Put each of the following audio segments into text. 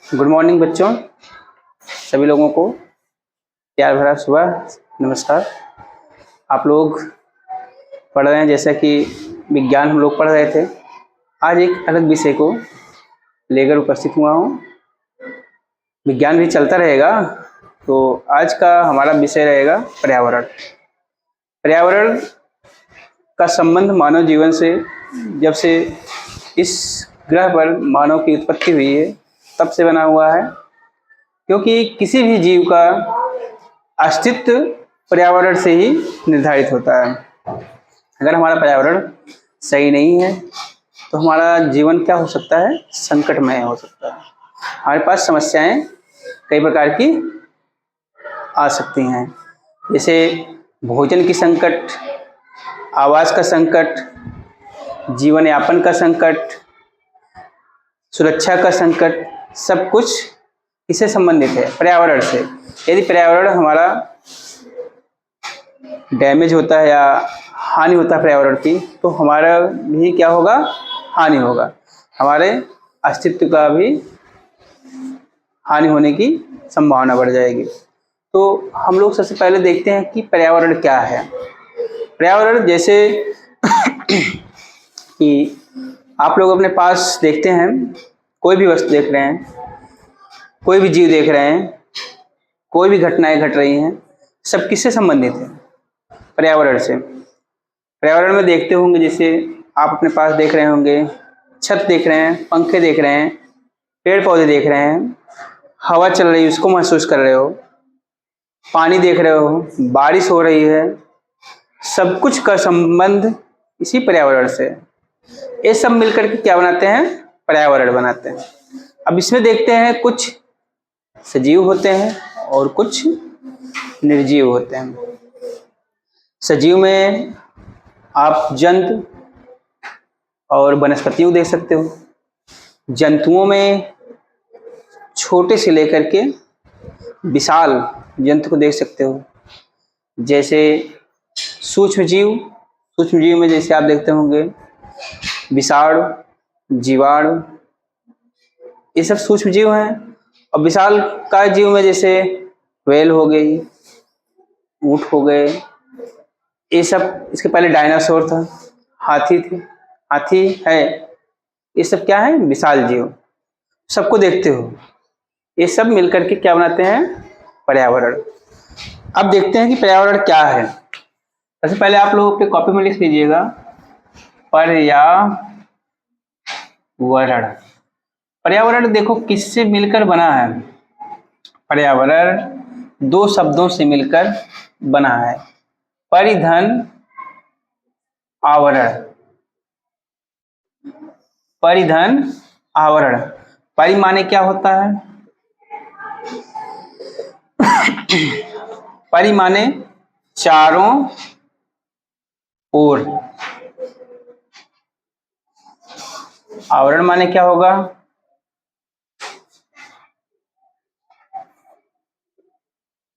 Good morning बच्चों, सभी लोगों को प्यार भरा सुबह नमस्कार। आप लोग पढ़ रहे हैं जैसा कि विज्ञान हम लोग पढ़ रहे थे। आज एक अलग विषय को लेकर उपस्थित हुआ हूँ। विज्ञान भी चलता रहेगा, तो आज का हमारा विषय रहेगा पर्यावरण। पर्यावरण का संबंध मानव जीवन से जब से इस ग्रह पर मानव की उत्पत्ति हुई है तब से बना हुआ है, क्योंकि किसी भी जीव का अस्तित्व पर्यावरण से ही निर्धारित होता है। अगर हमारा पर्यावरण सही नहीं है तो हमारा जीवन क्या हो सकता है, संकटमय हो सकता है। हमारे पास समस्याएं कई प्रकार की आ सकती हैं, जैसे भोजन की संकट, आवास का संकट, जीवन यापन का संकट, सुरक्षा का संकट, सब कुछ इससे संबंधित है, पर्यावरण से। यदि पर्यावरण हमारा डैमेज होता है या हानि होता है पर्यावरण की, तो हमारा भी क्या होगा, हानि होगा। हमारे अस्तित्व का भी हानि होने की संभावना बढ़ जाएगी। तो हम लोग सबसे पहले देखते हैं कि पर्यावरण क्या है। पर्यावरण जैसे कि आप लोग अपने पास देखते हैं, कोई भी वस्तु देख रहे हैं, कोई भी जीव देख रहे हैं, कोई भी घटनाएं घट रही हैं, सब किससे संबंधित है, पर्यावरण से। पर्यावरण में देखते होंगे, जैसे आप अपने पास देख रहे होंगे, छत देख रहे हैं, पंखे देख रहे हैं, पेड़ पौधे देख रहे हैं, हवा चल रही है उसको महसूस कर रहे हो, पानी देख रहे हो, बारिश हो रही है, सब कुछ का संबंध इसी पर्यावरण से। ये सब मिलकर के क्या बनाते हैं, पर्यावरण बनाते हैं। अब इसमें देखते हैं, कुछ सजीव होते हैं और कुछ निर्जीव होते हैं। सजीव में आप जंतु और वनस्पतियों को देख सकते हो। जंतुओं में छोटे से लेकर के विशाल जंतु को देख सकते हो, जैसे सूक्ष्म जीव। सूक्ष्म जीव में जैसे आप देखते होंगे विषाणु, जीवाणु, ये सब सूक्ष्म जीव हैं। और विशाल काय जीव में जैसे व्हेल हो गई, ऊंट हो गए, ये सब। इसके पहले डायनासोर था, हाथी थे, हाथी है, ये सब क्या है, विशाल जीव। सबको देखते हो, ये सब मिलकर के क्या बनाते हैं, पर्यावरण। अब देखते हैं कि पर्यावरण क्या है। सबसे पहले आप लोग अपने कॉपी में लिख लीजिएगा, पर्यावरण। पर्यावरण देखो किससे मिलकर बना है। पर्यावरण दो शब्दों से मिलकर बना है, परिधन आवरण। परिधन आवरण, परि माने क्या होता है, परि माने चारों ओर, आवरण माने क्या होगा,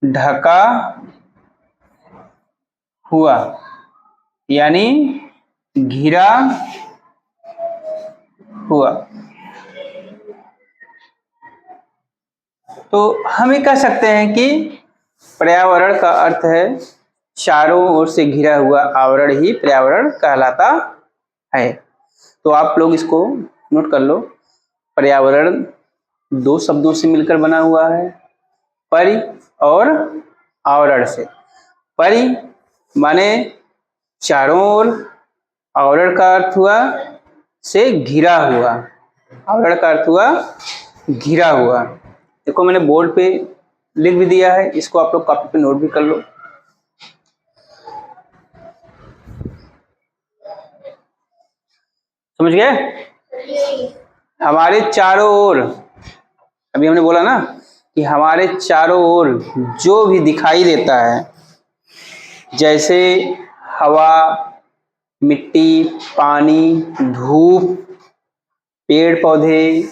ढका हुआ, यानी घिरा हुआ। तो हम ये कह सकते हैं कि पर्यावरण का अर्थ है चारों ओर से घिरा हुआ आवरण ही पर्यावरण कहलाता है। तो आप लोग इसको नोट कर लो, पर्यावरण दो शब्दों से मिलकर बना हुआ है, परि और आवरण से। परि माने चारों ओर, आवरण का अर्थ हुआ से घिरा हुआ, आवरण का अर्थ हुआ घिरा हुआ। देखो मैंने बोर्ड पे लिख भी दिया है, इसको आप लोग कॉपी पे नोट भी कर लो। समझ गए। हमारे चारों ओर, अभी हमने बोला ना कि हमारे चारों ओर जो भी दिखाई देता है, जैसे हवा, मिट्टी, पानी, धूप, पेड़ पौधे,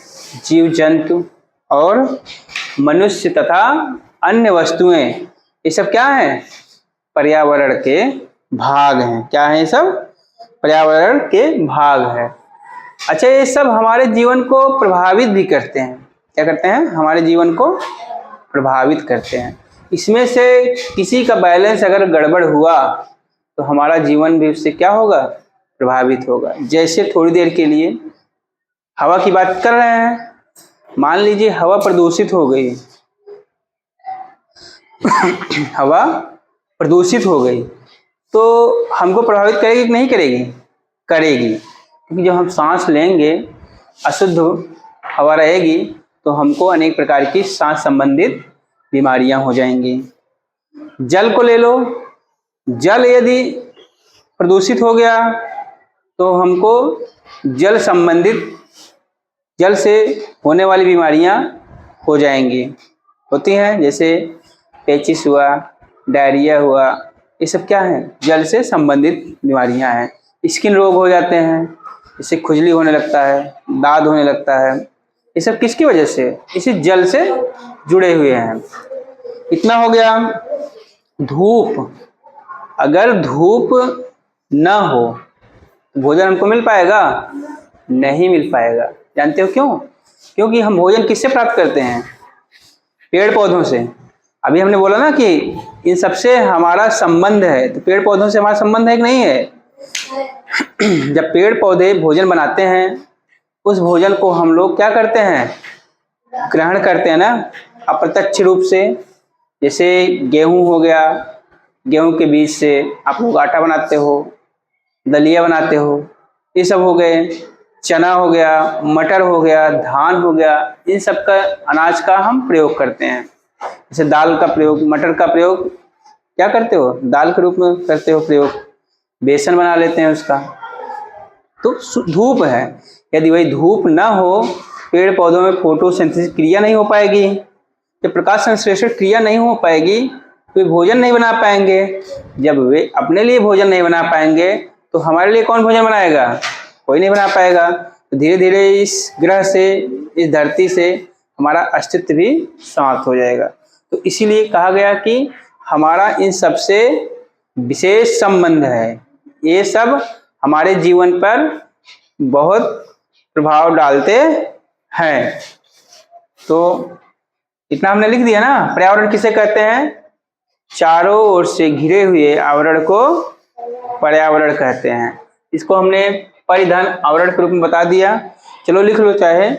जीव जंतु और मनुष्य तथा अन्य वस्तुएं, ये सब क्या है, पर्यावरण के भाग हैं। क्या है ये सब, पर्यावरण के भाग है। अच्छा, ये सब हमारे जीवन को प्रभावित भी करते हैं। क्या करते हैं, हमारे जीवन को प्रभावित करते हैं। इसमें से किसी का बैलेंस अगर गड़बड़ हुआ तो हमारा जीवन भी उससे क्या होगा, प्रभावित होगा। जैसे थोड़ी देर के लिए हवा की बात कर रहे हैं, मान लीजिए हवा प्रदूषित हो गई हवा प्रदूषित हो गई तो हमको प्रभावित करेगी कि नहीं करेगी, करेगी। क्योंकि जब हम सांस लेंगे, अशुद्ध हवा रहेगी तो हमको अनेक प्रकार की सांस संबंधित बीमारियां हो जाएंगी। जल को ले लो, जल यदि प्रदूषित हो गया तो हमको जल संबंधित, जल से होने वाली बीमारियां हो जाएंगी, होती हैं। जैसे पेचिस हुआ, डायरिया हुआ, ये सब क्या है, जल से संबंधित बीमारियां हैं। स्किन रोग हो जाते हैं, इससे खुजली होने लगता है, दाद होने लगता है। ये सब किसकी वजह से, इसी जल से जुड़े हुए हैं। इतना हो गया। धूप, अगर धूप न हो तो भोजन हमको मिल पाएगा, नहीं मिल पाएगा। जानते हो क्यों? क्योंकि हम भोजन किससे प्राप्त करते हैं, पेड़ पौधों से। अभी हमने बोला ना कि इन सबसे हमारा संबंध है, तो पेड़ पौधों से हमारा संबंध है कि नहीं है? जब पेड़ पौधे भोजन बनाते हैं, उस भोजन को हम लोग क्या करते हैं, ग्रहण करते हैं ना, अप्रत्यक्ष रूप से। जैसे गेहूं हो गया, गेहूं के बीज से आप लोग आटा बनाते हो, दलिया बनाते हो, ये सब हो गए। चना हो गया, मटर हो गया, धान हो गया, इन सब का अनाज का हम प्रयोग करते हैं। जैसे दाल का प्रयोग, मटर का प्रयोग क्या करते हो, दाल के रूप में करते हो प्रयोग, बेसन बना लेते हैं उसका। तो धूप है, यदि वही धूप ना हो, पेड़ पौधों में फोटोसिंथेसिस क्रिया नहीं हो पाएगी। जब प्रकाश संश्लेषण क्रिया नहीं हो पाएगी तो वे भोजन नहीं बना पाएंगे। जब वे अपने लिए भोजन नहीं बना पाएंगे तो हमारे लिए कौन भोजन बनाएगा, कोई नहीं बना पाएगा। तो धीरे धीरे इस ग्रह से, इस धरती से हमारा अस्तित्व भी समाप्त हो जाएगा। तो इसीलिए कहा गया कि हमारा इन सबसे विशेष संबंध है। ये सब हमारे जीवन पर बहुत प्रभाव डालते हैं। तो इतना हमने लिख दिया ना। पर्यावरण किसे कहते हैं, चारों ओर से घिरे हुए आवरण को पर्यावरण कहते हैं। इसको हमने परिधन आवरण के रूप में बता दिया। चलो लिख लो चाहे,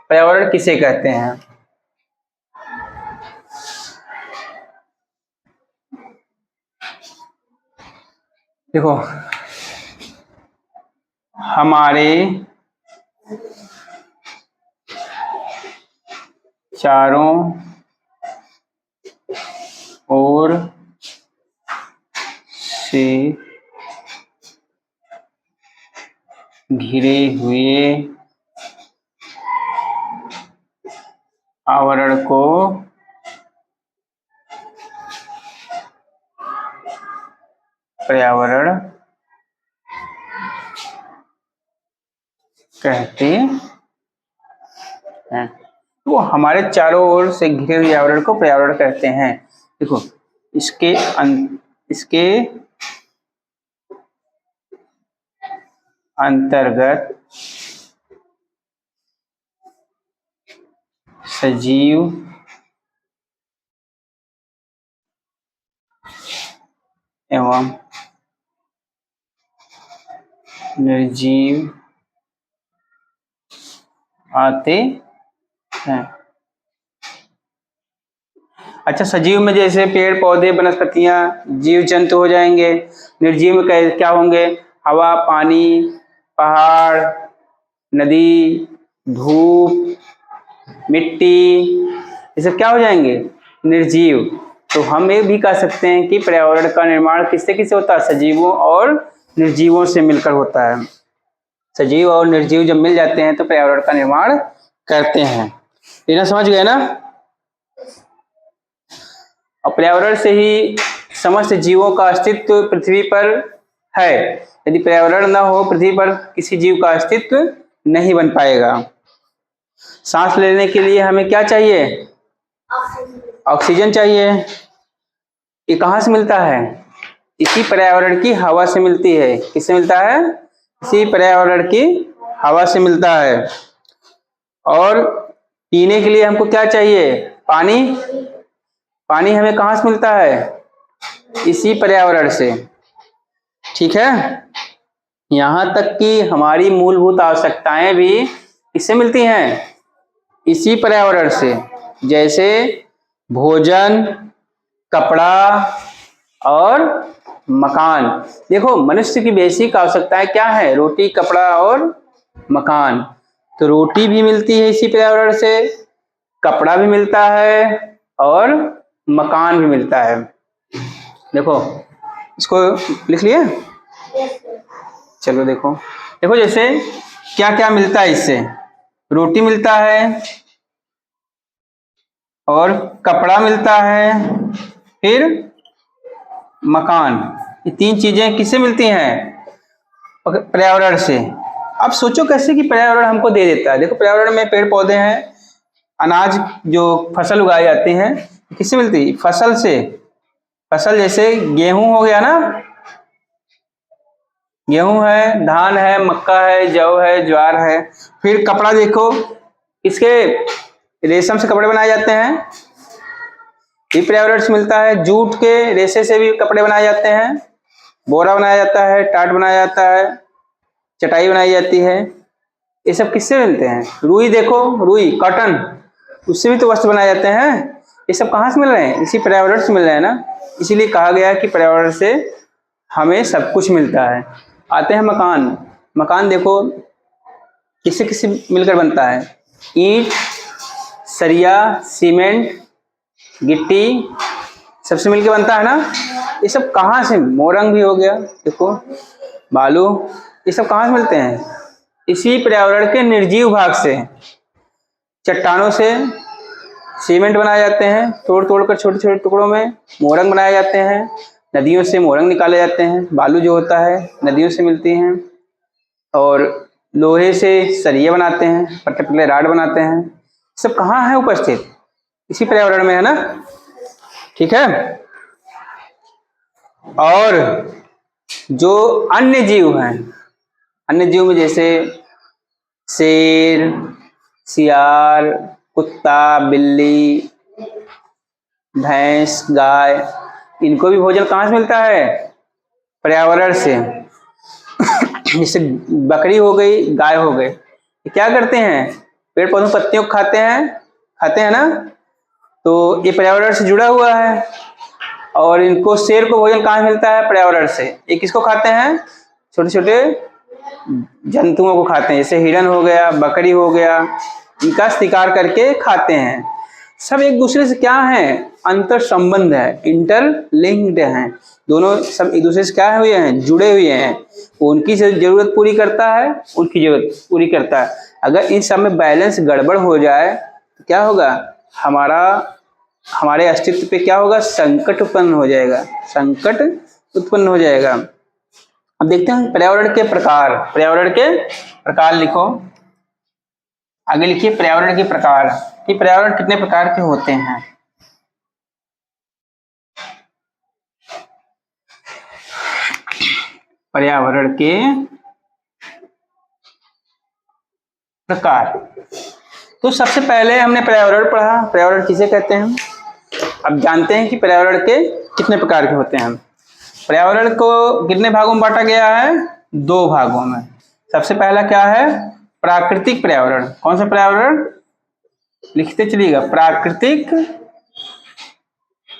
पर्यावरण किसे कहते हैं। देखो, हमारे चारों ओर से घिरे हुए आवरण को पर्यावरण कहते हैं। तो हमारे चारों ओर से घिरे हुए आवरण को पर्यावरण कहते हैं। देखो, इसके अंतर्गत सजीव एवं निर्जीव आते हैं। अच्छा, सजीव में जैसे पेड़ पौधे, वनस्पतियां, जीव जंतु हो जाएंगे। निर्जीव में क्या होंगे, हवा, पानी, पहाड़, नदी, धूप, मिट्टी, ये सब क्या हो जाएंगे, निर्जीव। तो हम ये भी कह सकते हैं कि पर्यावरण का निर्माण किससे किससे होता है, सजीवों और निर्जीवों से मिलकर होता है। सजीव और निर्जीव जब मिल जाते हैं तो पर्यावरण का निर्माण करते हैं। इतना समझ गए ना। और पर्यावरण से ही समस्त जीवों का अस्तित्व पृथ्वी पर है। यदि पर्यावरण न हो, पृथ्वी पर किसी जीव का अस्तित्व नहीं बन पाएगा। सांस लेने के लिए हमें क्या चाहिए, ऑक्सीजन चाहिए। ये कहाँ से मिलता है, इसी पर्यावरण की हवा से मिलती है। किससे मिलता है, इसी पर्यावरण की हवा से मिलता है। और पीने के लिए हमको क्या चाहिए? पानी। पानी हमें कहाँ से मिलता है? इसी पर्यावरण से। ठीक है, यहाँ तक कि हमारी मूलभूत आवश्यकताएं भी किससे मिलती हैं? इसी पर्यावरण से। जैसे भोजन, कपड़ा और मकान। देखो, मनुष्य की बेसिक आवश्यकताएं क्या है? रोटी, कपड़ा और मकान। तो रोटी भी मिलती है इसी पर्यावरण से, कपड़ा भी मिलता है और मकान भी मिलता है। देखो, इसको लिख लिए? चलो देखो, देखो जैसे क्या क्या मिलता है इससे। रोटी मिलता है और कपड़ा मिलता है, फिर मकान। ये तीन चीजें किससे मिलती हैं? पर्यावरण से। अब सोचो कैसे कि पर्यावरण हमको दे देता है। देखो, पर्यावरण में पेड़ पौधे हैं, अनाज जो फसल उगाई जाती है किससे मिलती है? फसल से। फसल जैसे गेहूं हो गया ना, गेहूं है, धान है, मक्का है, जौ है, ज्वार है। फिर कपड़ा देखो, इसके रेशम से कपड़े बनाए जाते हैं, ये पर्यावरण से मिलता है। जूट के रेशे से भी कपड़े बनाए जाते हैं, बोरा बनाया जाता है, टाट बनाया जाता है, चटाई बनाई जाती है। ये सब किससे मिलते हैं? रुई देखो, रुई, कॉटन, उससे भी तो वस्त्र बनाए जाते हैं। ये सब कहाँ से मिल रहे हैं? इसी पर्यावरण से मिल रहे हैं ना। इसीलिए कहा गया है कि पर्यावरण से हमें सब कुछ मिलता है। आते हैं मकान। मकान देखो किससे किससे मिलकर बनता है? ईंट, सरिया, सीमेंट, गिट्टी, सबसे मिलकर बनता है ना। ये सब कहाँ से? मोरंग भी हो गया, देखो, बालू, ये सब कहाँ से मिलते हैं? इसी पर्यावरण के निर्जीव भाग से। चट्टानों से सीमेंट बनाए जाते हैं, तोड़ तोड़ कर छोटे छोटे टुकड़ों में मोरंग बनाए जाते हैं। नदियों से मोरंग निकाले जाते हैं, बालू जो होता है नदियों से मिलती हैं। और लोहे से सरिये बनाते हैं, पतले पतले राड बनाते हैं। सब कहाँ है उपस्थित? इसी पर्यावरण में है ना। ठीक है, और जो अन्य जीव हैं, अन्य जीव में जैसे शेर, सियार, कुत्ता, बिल्ली, भैंस, गाय, इनको भी भोजन कहाँ से मिलता है? पर्यावरण से। जैसे बकरी हो गई, गाय हो गए, ये क्या करते हैं? पेड़ पौधों पत्तियों को खाते हैं ना। तो ये पर्यावरण से जुड़ा हुआ है। और इनको, शेर को भोजन कहाँ मिलता है? पर्यावरण से। ये किसको खाते हैं? छोटे छोटे जंतुओं को खाते हैं, जैसे हिरन हो गया, बकरी हो गया, इनका शिकार करके खाते हैं। सब एक दूसरे से क्या है? अंतर संबंध है, इंटरलिंक्ड हैं। दोनों सब एक दूसरे से क्या हुए हैं? जुड़े हुए हैं। उनकी जरूरत पूरी करता है, उनकी जरूरत पूरी करता है। अगर इन सब में बैलेंस गड़बड़ हो जाए तो क्या होगा? हमारे अस्तित्व पे क्या होगा? संकट उत्पन्न हो जाएगा, संकट उत्पन्न हो जाएगा। अब देखते हैं पर्यावरण के प्रकार। पर्यावरण के प्रकार लिखो, आगे लिखिए पर्यावरण के प्रकार कि पर्यावरण कितने प्रकार के होते हैं। पर्यावरण के प्रकार। तो सबसे पहले हमने पर्यावरण पढ़ा, पर्यावरण किसे कहते हैं। अब जानते हैं कि पर्यावरण के कितने प्रकार के होते हैं। पर्यावरण को कितने भागों में बांटा गया है? 2 भागों में। सबसे पहला क्या है? प्राकृतिक पर्यावरण। कौन सा पर्यावरण? लिखते चलिएगा, प्राकृतिक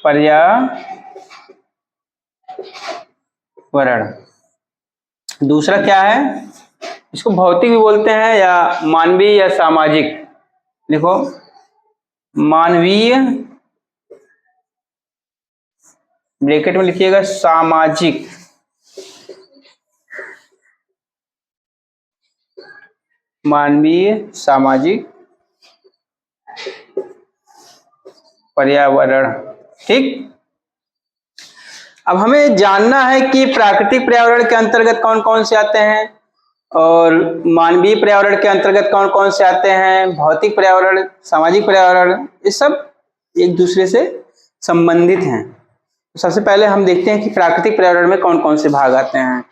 पर्यावरण। दूसरा क्या है? इसको भौतिक भी बोलते हैं या मानवीय या सामाजिक। देखो, मानवीय, ब्रैकेट में लिखिएगा सामाजिक। मानवीय सामाजिक पर्यावरण। ठीक, अब हमें जानना है कि प्राकृतिक पर्यावरण के अंतर्गत कौन कौन से आते हैं और मानवीय पर्यावरण के अंतर्गत कौन कौन से आते हैं, भौतिक पर्यावरण, सामाजिक पर्यावरण, ये सब एक दूसरे से संबंधित हैं। तो सबसे पहले हम देखते हैं कि प्राकृतिक पर्यावरण में कौन कौन से भाग आते हैं।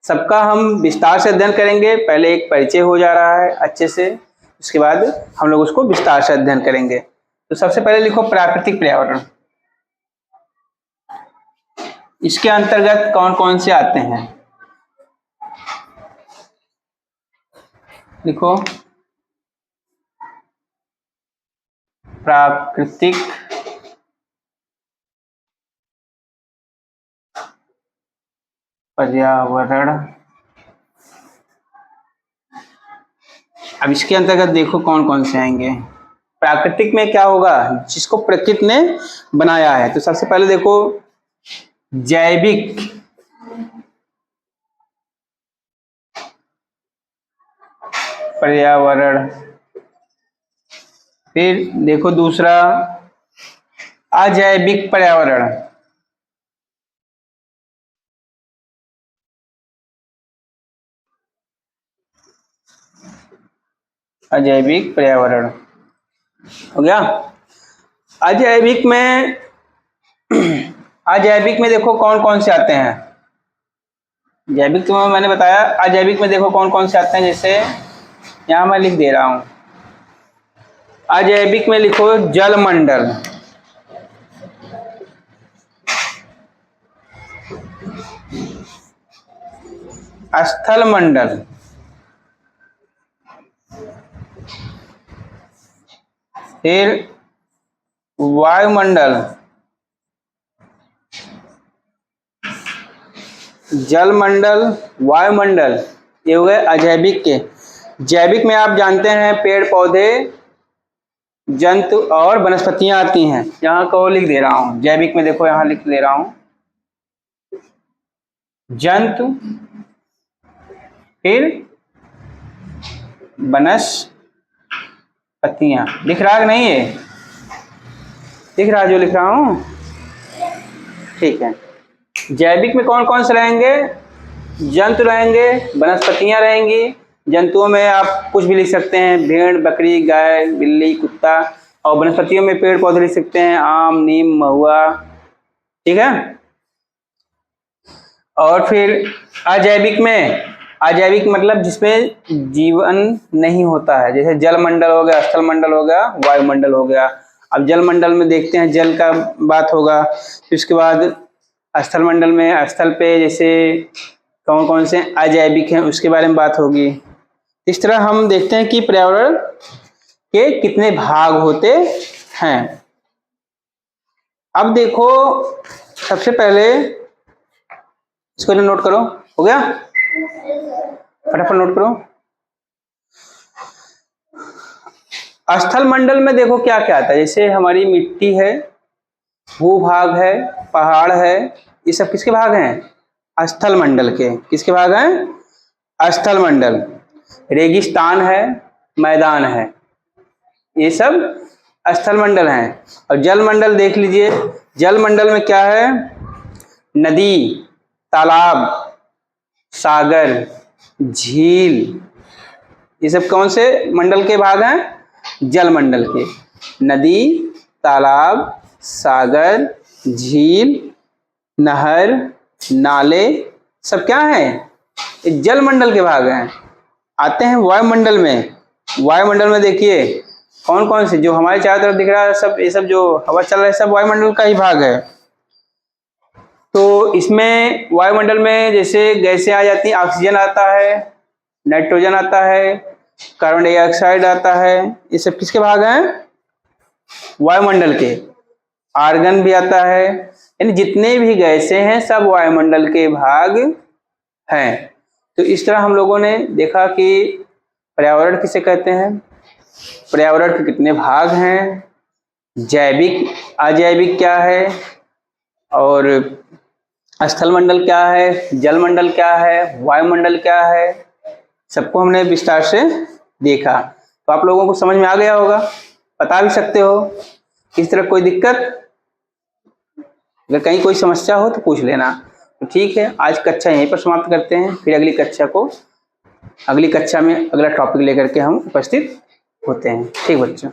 सबका हम विस्तार से अध्ययन करेंगे, पहले एक परिचय हो जा रहा है अच्छे से, उसके बाद हम लोग उसको विस्तार से अध्ययन करेंगे। तो सबसे पहले लिखो प्राकृतिक पर्यावरण। इसके अंतर्गत कौन कौन से आते हैं? लिखो प्राकृतिक पर्यावरण। अब इसके अंतर्गत देखो कौन कौन से आएंगे। प्राकृतिक में क्या होगा? जिसको प्रकृति ने बनाया है। तो सबसे पहले देखो जैविक पर्यावरण। फिर देखो दूसरा अजैविक पर्यावरण। अजैविक पर्यावरण हो गया। अजैविक में देखो कौन कौन से आते हैं। जैविक तो मैंने बताया। अजैविक में देखो कौन कौन से आते हैं, जैसे यहां मैं लिख दे रहा हूं। अजैविक में लिखो जलमंडल, स्थल मंडल, फिर वायुमंडल, जलमंडल, वायुमंडल, ये हो गए अजैविक के। जैविक में आप जानते हैं पेड़ पौधे, जंतु और वनस्पतियां आती हैं। यहाँ को लिख दे रहा हूं। जैविक में देखो यहाँ लिख दे रहा हूं जंतु, फिर वनस्पतियां। लिख रहा कि नहीं? है दिख रहा जो लिख रहा हूं? ठीक है। जैविक में कौन कौन से रहेंगे? जंतु रहेंगे, वनस्पतियां रहेंगी। जंतुओं में आप कुछ भी लिख सकते हैं, भेड़, बकरी, गाय, बिल्ली, कुत्ता। और वनस्पतियों में पेड़ पौधे लिख सकते हैं, आम, नीम, महुआ। ठीक है। और फिर अजैविक में, अजैविक मतलब जिसमें जीवन नहीं होता है, जैसे जलमंडल हो गया, स्थल मंडल हो गया, वायुमंडल हो गया। अब जलमंडल में देखते हैं जल का बात होगा। फिर उसके बाद स्थल मंडल में स्थल पे जैसे कौन कौन से अजैविक हैं उसके बारे में बात होगी। इस तरह हम देखते हैं कि पर्यावरण के कितने भाग होते हैं। अब देखो सबसे पहले इसको नोट करो। हो गया? फटाफट नोट करो। स्थल मंडल में देखो क्या क्या आता है, जैसे हमारी मिट्टी है, भूभाग है, पहाड़ है। ये सब किसके भाग हैं? स्थल मंडल के। किसके भाग हैं? स्थल मंडल। रेगिस्तान है, मैदान है, ये सब स्थल मंडल हैं। और जल मंडल देख लीजिए। जल मंडल में क्या है? नदी, तालाब, सागर, झील, ये सब कौन से मंडल के भाग हैं? जल मंडल के। नदी, तालाब, सागर, झील, नहर, नाले, सब क्या हैं? जल मंडल के भाग हैं। आते हैं वायुमंडल में। वायुमंडल में देखिए कौन कौन से, जो हमारे चारों तरफ दिख रहा है सब, ये सब जो हवा चल रहा है सब वायुमंडल का ही भाग है। तो इसमें वायुमंडल में जैसे गैसें आ जाती हैं, ऑक्सीजन आता है, नाइट्रोजन आता है, कार्बन डाइऑक्साइड आता है। ये सब किसके भाग हैं? वायुमंडल के। आर्गन भी आता है। यानी जितने भी गैसें हैं सब वायुमंडल के भाग हैं। तो इस तरह हम लोगों ने देखा कि पर्यावरण किसे कहते हैं, पर्यावरण के कितने भाग हैं, जैविक, अजैविक क्या है, और स्थल मंडल क्या है, जल मंडल क्या है, वायुमंडल क्या है, सबको हमने विस्तार से देखा। तो आप लोगों को समझ में आ गया होगा, बता भी सकते हो। इस तरह कोई दिक्कत, अगर कहीं कोई समस्या हो तो पूछ लेना। तो ठीक है, आज कक्षा यहीं पर समाप्त करते हैं। फिर अगली कक्षा में अगला टॉपिक लेकर के हम उपस्थित होते हैं। ठीक बच्चों।